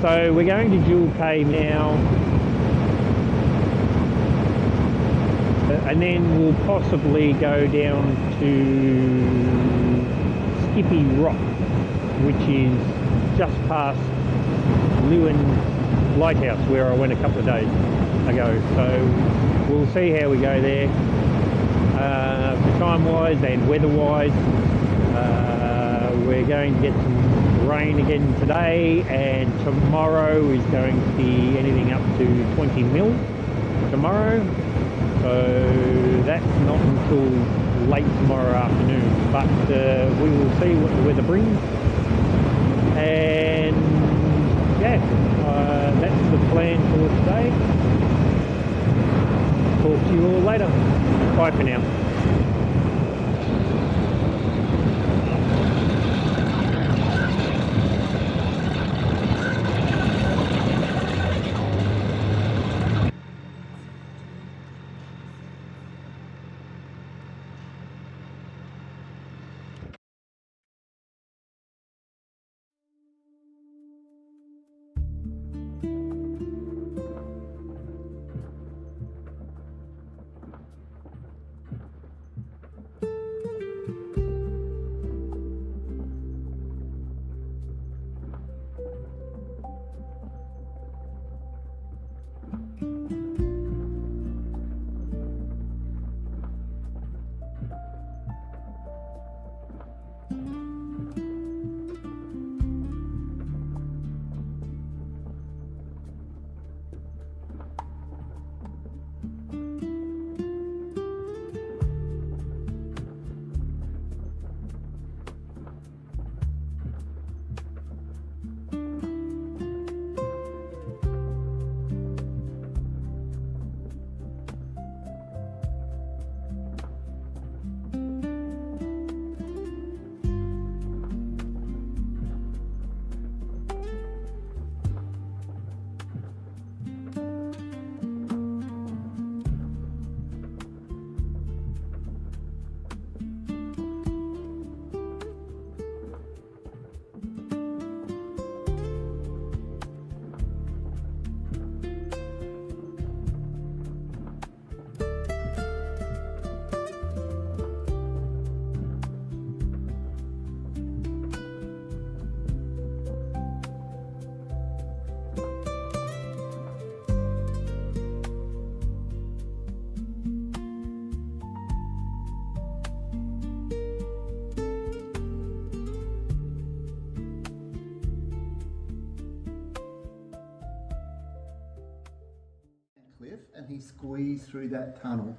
So we're going to Jewel Cave now, and then we'll possibly go down to Skippy Rock, which is just past Lewin Lighthouse, where I went a couple of days ago. So we'll see how we go there, time-wise and weather-wise. We're going to get some rain again today, and tomorrow is going to be anything up to 20 mil tomorrow. So that's not until late tomorrow afternoon, but we will see what the weather brings. And yeah, that's the plan for today. Talk to you all later. Bye for now. Cliff, and he squeezed through that tunnel.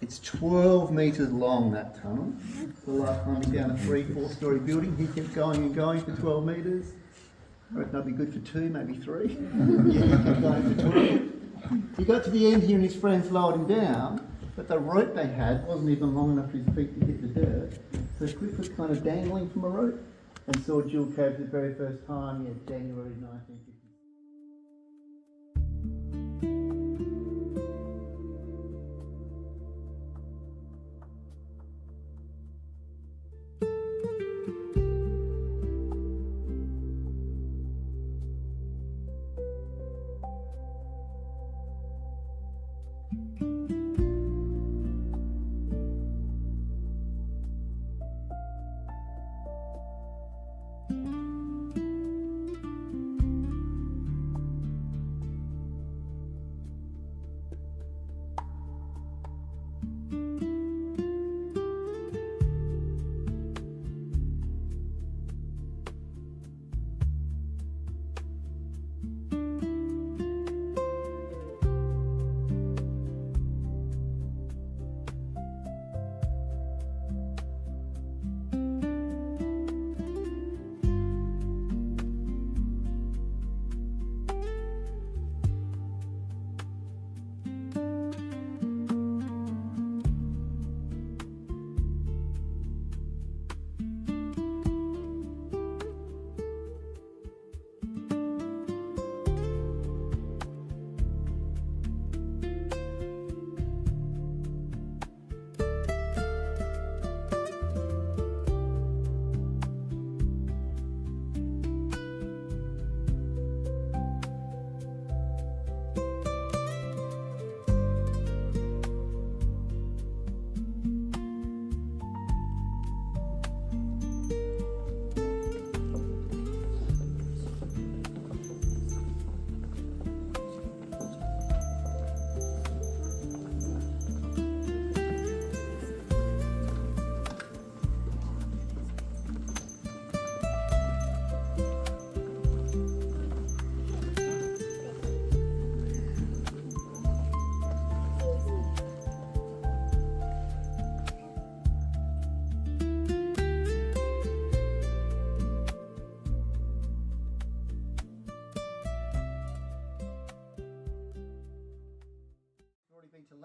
It's 12 metres long, that tunnel. The last time he's down a 3-4 story building, he kept going and going for 12 metres. I reckon I'd be good for 2, maybe 3. Yeah, he kept going for 12. He got to the end here and his friends lowered him down, but the rope they had wasn't even long enough for his feet to hit the dirt. So Cliff was kind of dangling from a rope and saw Jewel Cave for the very first time in January 1950.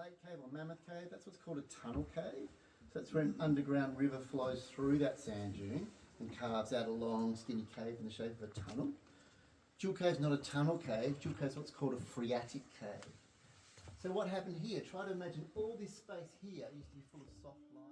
Lake Cave or Mammoth Cave, that's what's called a tunnel cave. So that's where an underground river flows through that sand dune and carves out a long skinny cave in the shape of a tunnel. Jewel Cave's not a tunnel cave, Jewel Cave's what's called a phreatic cave. So what happened here? Try to imagine all this space here used to be full of soft lime.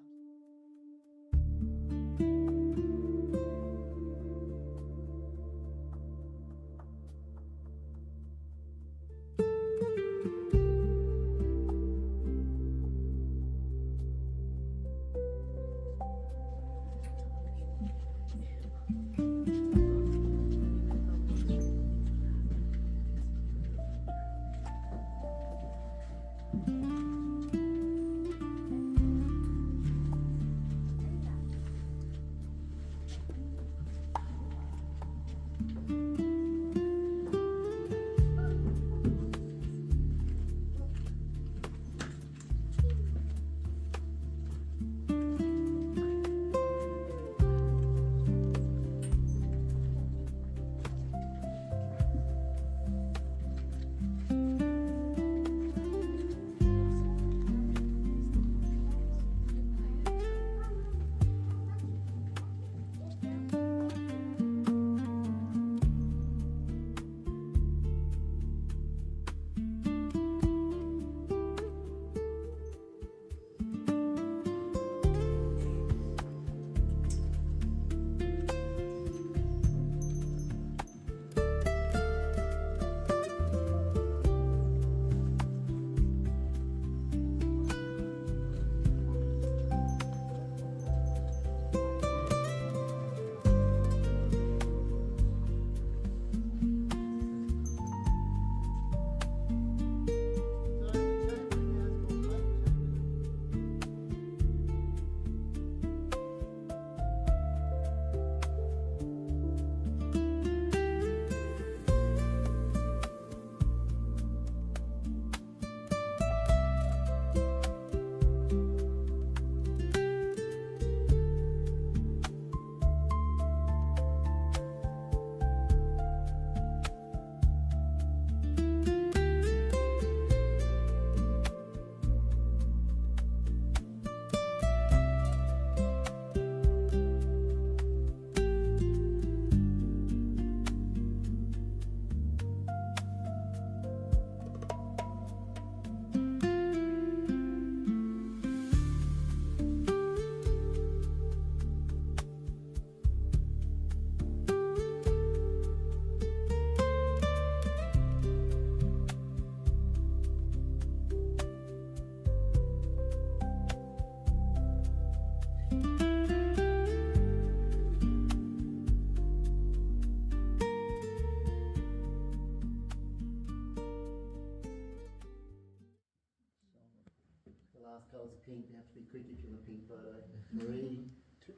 Last colour's pink, you have to be quick if you want a pink photo. 3, 2,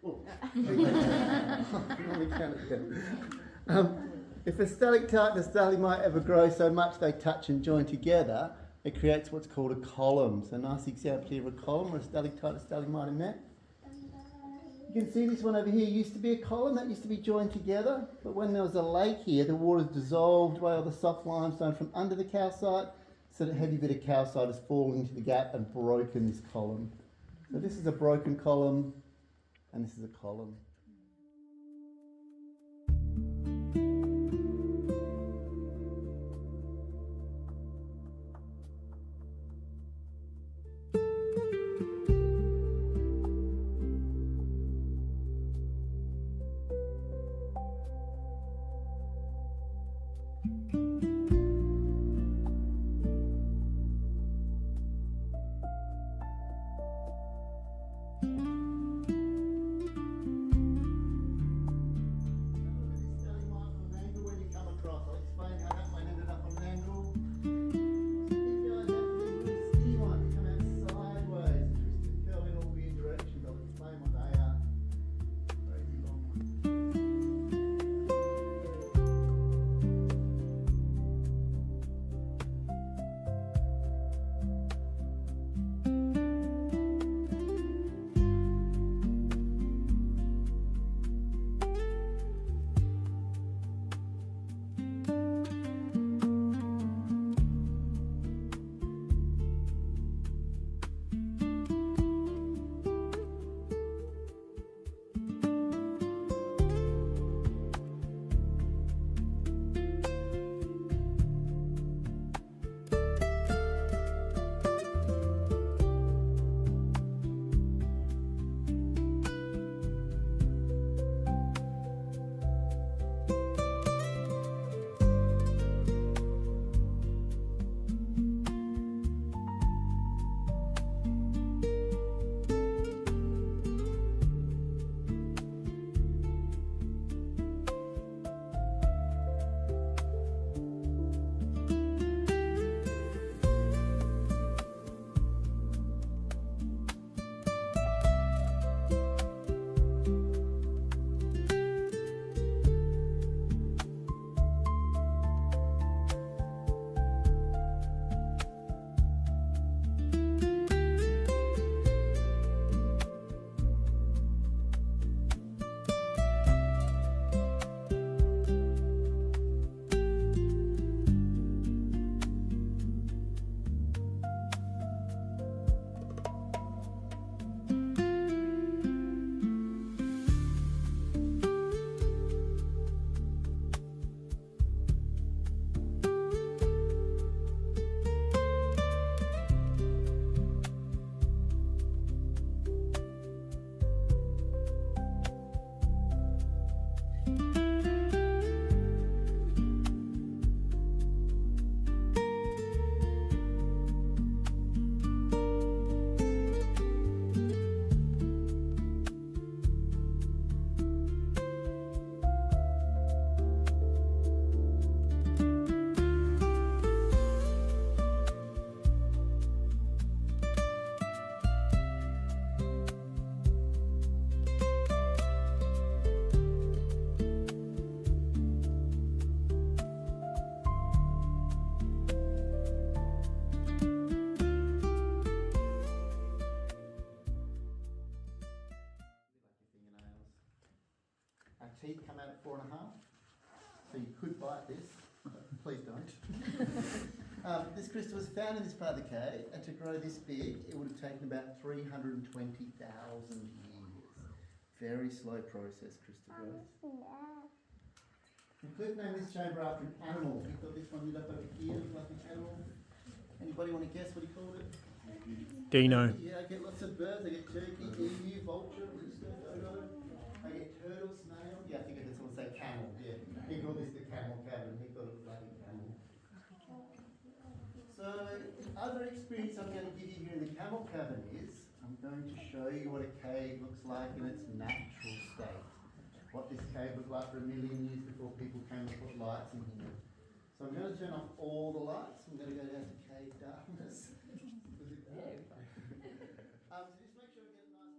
oh. If a stalactite and a stalagmite ever grow so much they touch and join together, it creates what's called a column. So a nice example here of a column where a stalactite and a stalagmite are met. You can see this one over here used to be a column, that used to be joined together, but when there was a lake here, the water's dissolved away all the soft limestone from under the calcite, so that heavy bit of calcite has fallen into the gap and broken this column. So this is a broken column, and this is a column. could bite this, but please don't. This crystal was found in this part of the cave, and to grow this big, it would have taken about 320,000 years. Very slow process, crystal growth. And Cliff named this chamber after an animal. He thought this one lit up over here, looked like an animal. Anybody want to guess what he called it? Dino. Yeah, I get lots of birds. I get turkey, emu, vulture, rooster, dodo. I get turtle, snail. Yeah, I think I just want to say camel. Yeah, he called this the camel cavern. He thought it was like a camel. So, the other experience I'm going to give you here in the camel cavern is I'm going to show you what a cave looks like in its natural state. What this cave looked like for 1 million years before people came and put lights in here. So I'm going to turn off all the lights. I'm going to go down to cave darkness. So just make sure I get it nice and dark.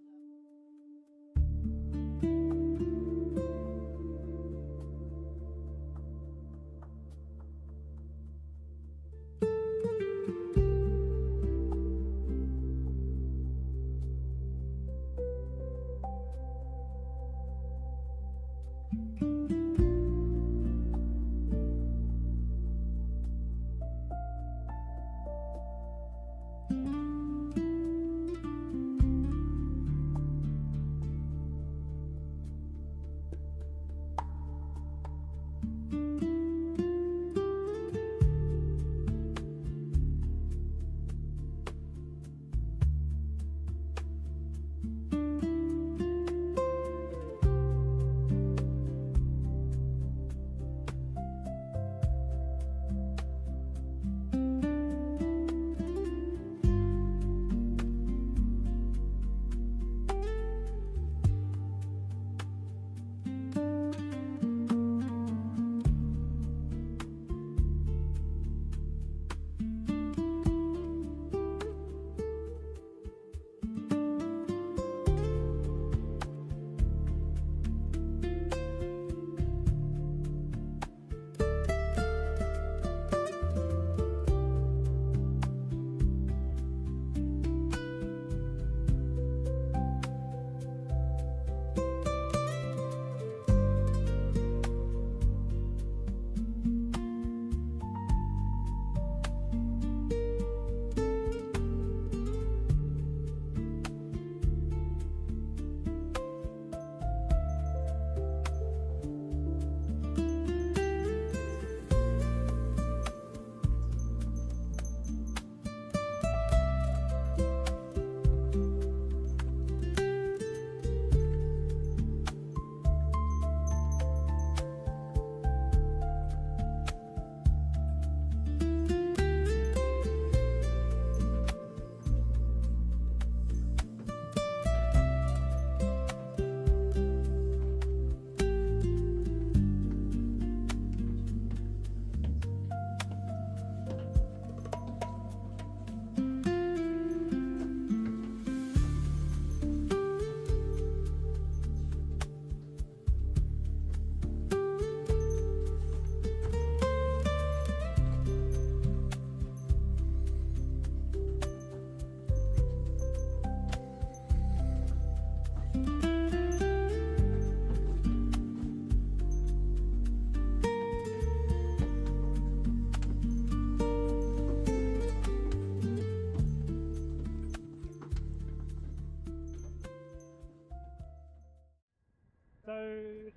So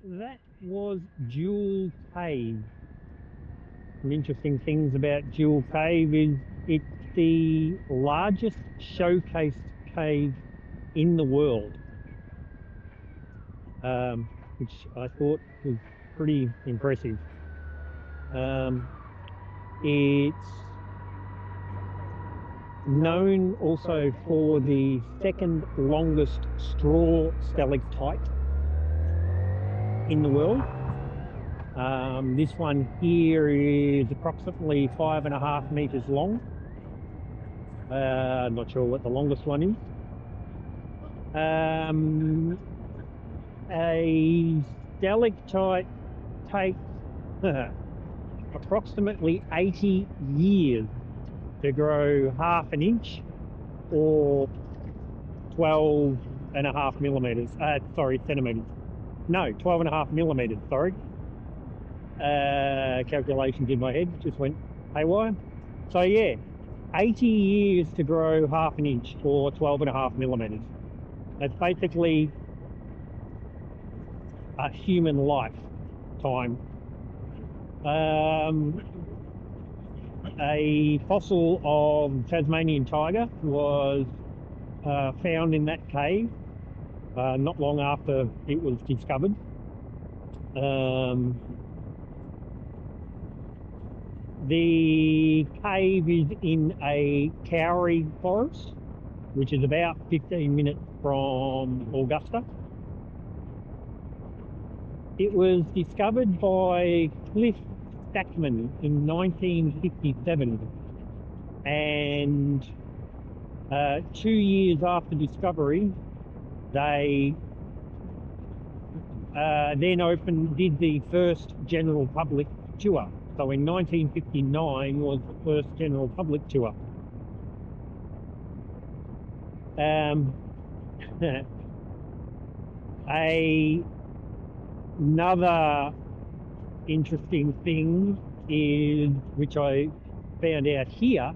that was Jewel Cave. Some interesting things about Jewel Cave is it's the largest showcased cave in the world, which I thought was pretty impressive. It's known also for the second longest straw stalactite in the world. This one here is approximately 5.5 meters long. I'm not sure what the longest one is. A stalactite takes approximately 80 years to grow half an inch, or 12.5 millimeters. Centimeters. No, 12.5 millimeters, sorry. calculations in my head just went haywire. So yeah, 80 years to grow half an inch or 12.5 millimeters. That's basically a human lifetime. A fossil of Tasmanian tiger was found in that cave not long after it was discovered. The cave is in a kauri forest, which is about 15 minutes from Augusta. It was discovered by Cliff Stackman in 1957, and 2 years after discovery, they then did the first general public tour. So in 1959 was the first general public tour. Another interesting thing is, which I found out here,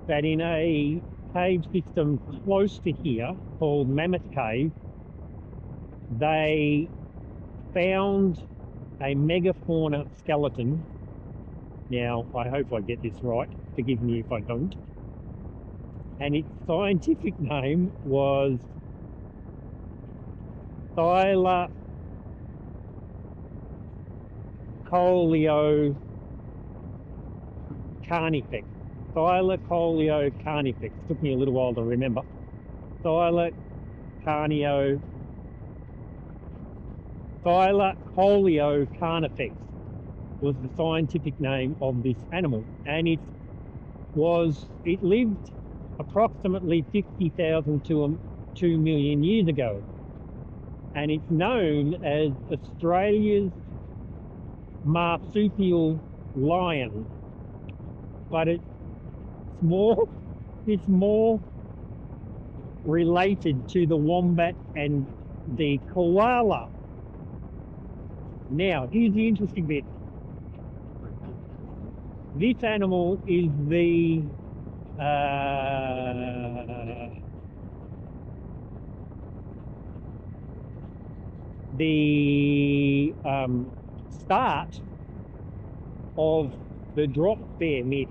that in a cave system close to here called Mammoth Cave, they found a megafauna skeleton. Now, I hope I get this right, forgive me if I don't. And its scientific name was Thylacoleo carnifex. Took me a little while to remember. Thylacoleo carnifex was the scientific name of this animal, and it lived approximately 50,000 to 2 million years ago, and it's known as Australia's marsupial lion, but it's more related to the wombat and the koala. Now, here's the interesting bit. This animal is the start of the drop bear myth,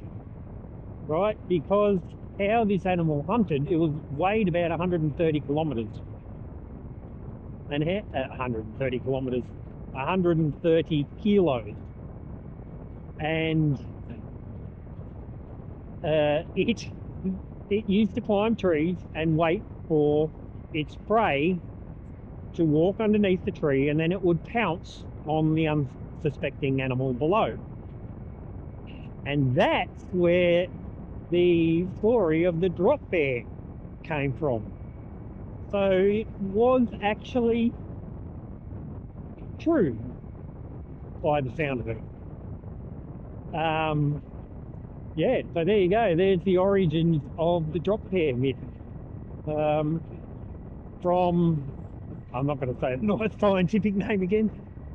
right? Because how this animal hunted, it weighed about 130 kilometers. And 130 kilometers, 130 kilos. And it used to climb trees and wait for its prey to walk underneath the tree, and then it would pounce on the unsuspecting animal below. And that's where the story of the drop bear came from. So it was actually true by the sound of it. Yeah, so there you go. There's the origins of the drop bear myth. From, I'm not going to say the nice scientific name again,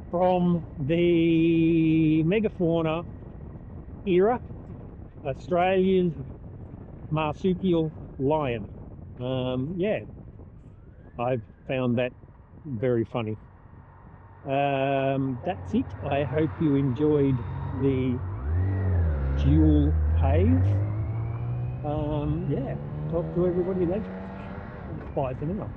from the megafauna era, Australia's marsupial lion. Yeah, I found that very funny. That's it. I hope you enjoyed the Jewel Cave. Yeah, talk to everybody later. Bye for now.